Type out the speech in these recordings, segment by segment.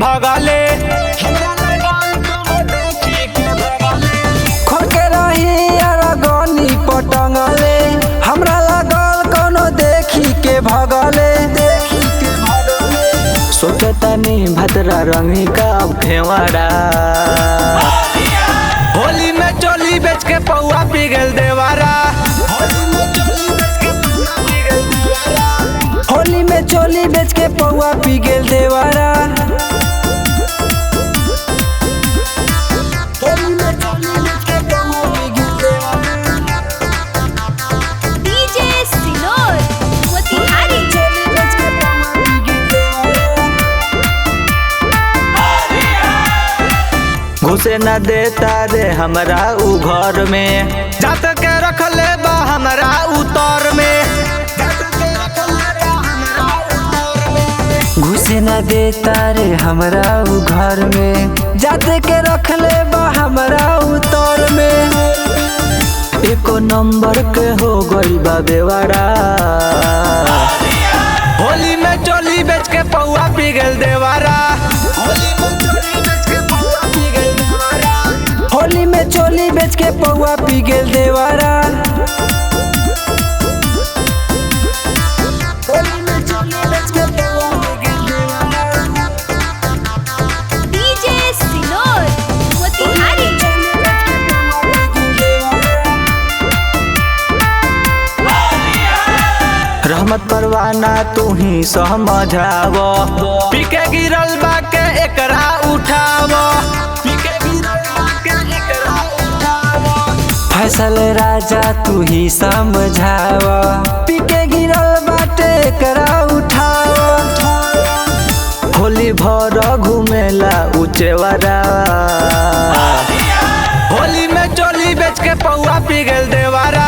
भगले खोल के रही अरगनी पटंगले हमरा लगल कोनो देखी के भगले सोचतानी भद्रा रंगी का फेवाड़ा होली में चोली बेच के पौआ पी गेल देवारा होली में चोली बेच के पौआ पी गेल देवारा डीजे सिनोर मोतिहारी घुसे न देता रे हमरा उ घर में जात के रख ले बा हमरा उतर में घुसे न देता रे हमरा उ घर में जाते के रख ले बा हमरा उतर में एको नंबर के हो गई बा बेवाड़ा होली में चोली बेच के पौआ पी गेल देवारा होली में चोली बेच के पौआ पी गेल देवारा डीजे सिनोर मोतिहारी रहमत परवाना तू ही समझाव पीके गिरल बा के एकरा उठाव फैसल राजा तू ही समझावा पीके गिरल बाटे करा उठावा होली भर घूमेला उचेवरा होली में चोली बेच के पौआ पी गेल देवारा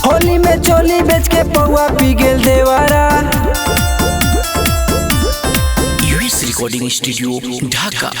होली में चोली बेच के पौआ पी गेल देवारा यूएस रिकॉर्डिंग स्टूडियो ढाका।